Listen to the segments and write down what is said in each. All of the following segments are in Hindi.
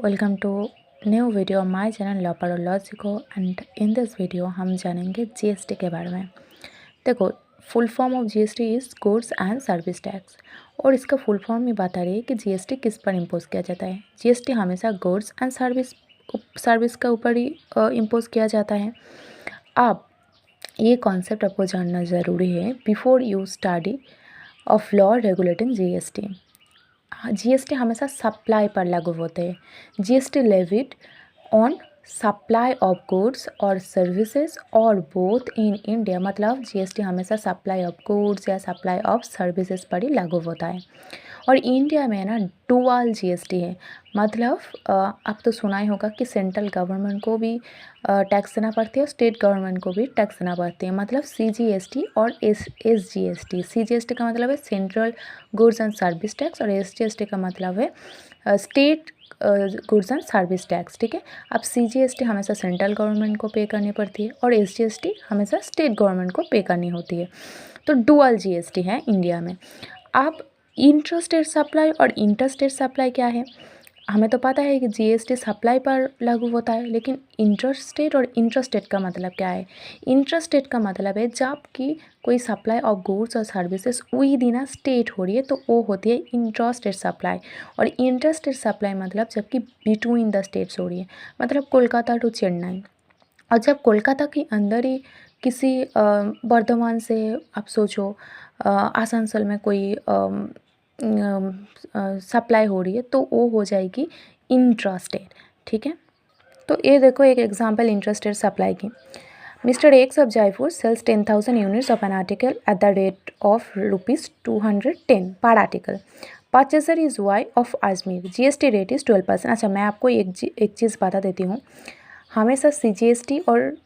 Welcome to new video on my channel law पढ़ो लॉ सीखो। एंड इन दिस वीडियो हम जानेंगे जीएसटी के बारे में। देखो, full form of GST is goods and service tax. और इसका फुल फॉर्म ही बता रही है कि जीएसटी किस पर इम्पोज किया जाता है। जीएसटी हमेशा गुड्स एंड सर्विस के ऊपर ही इम्पोज किया जाता है। अब ये कॉन्सेप्ट आपको जानना ज़रूरी है before you study of law regulating GST. GST हमेशा सप्लाई पर लागू होते हैं। GST levied on supply of goods और सर्विसेज और बोथ इन इंडिया, मतलब जीएसटी हमेशा सप्लाई ऑफ गुड्स या सप्लाई ऑफ सर्विसेज पर ही लागू होता है। और इंडिया में ना डुअल जीएसटी है, मतलब आप तो सुना ही होगा कि सेंट्रल गवर्नमेंट को भी टैक्स देना पड़ती है और स्टेट गवर्नमेंट को भी टैक्स देना पड़ती है, मतलब सीजीएसटी और एसजीएसटी। सीजीएसटी का मतलब है central goods and service tax और एसजीएसटी का मतलब है state goods and service tax. ठीक है, अब सीजीएसटी हमेशा सेंट्रल गवर्नमेंट को पे करनी पड़ती है और एसजीएसटी हमेशा स्टेट गवर्नमेंट को पे करनी होती है। तो डुअल जीएसटी है इंडिया में। अब इंट्रास्टेट सप्लाई और इंटरस्टेट सप्लाई क्या है? हमें तो पता है कि जीएसटी सप्लाई पर लागू होता है, लेकिन इंटरस्टेट और इंट्रास्टेट का मतलब क्या है? इंट्रास्टेट का मतलब है जब कि कोई सप्लाई ऑफ गुड्स और services with in a state हो रही है तो वो होती है इंट्रास्टेट सप्लाई। और इंटरस्टेट सप्लाई मतलब जबकि बिटवीन द स्टेट्स हो रही है, मतलब कोलकाता टू चेन्नई। और जब कोलकाता के अंदर ही किसी वर्धमान से आप सोचो आसनसोल में कोई सप्लाई हो रही है तो वो हो जाएगी इंट्रास्टेट। ठीक है, तो ये देखो एक एग्जांपल इंट्रास्टेट सप्लाई की। Mister X of Jaipur sells 10,000 units of an article at the rate of ₹210 per article. Purchaser is Y of Ajmer. GST rate is 12%। अच्छा, मैं आपको एक चीज़ बता देती हूँ, हमेशा सीजीएसटी और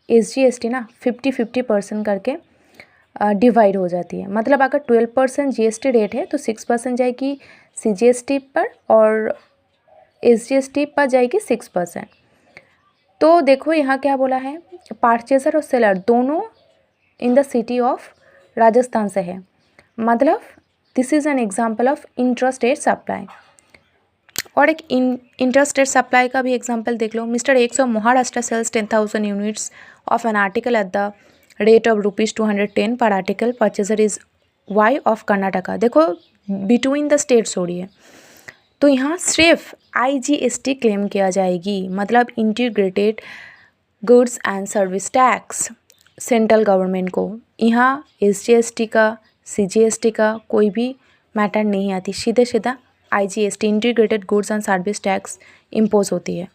एसजीएसटी ना 50-50% करके डिवाइड हो जाती है। मतलब अगर 12% जीएसटी रेट है तो 6% जाएगी सीजीएसटी पर और एसजीएसटी पर जाएगी 6%। तो देखो यहाँ क्या बोला है, परचेसर और सेलर दोनों in the city of Rajasthan से है, मतलब this is an example of intrastate supply. और एक इंटरस्टेट सप्लाई का भी एग्जांपल देख लो। Mister X of Maharashtra sells 10,000 units of an article at the rate of ₹210 per article. Purchaser is Y of Karnataka. देखो बिटवीन द स्टेट्स हो रही है तो यहाँ सिर्फ आईजीएसटी क्लेम किया जाएगी, मतलब integrated goods and service tax central government को। यहाँ एसजीएसटी का सीजीएसटी का कोई भी मैटर नहीं आती, सीधे सीधा IGST integrated goods and service tax impose होती है।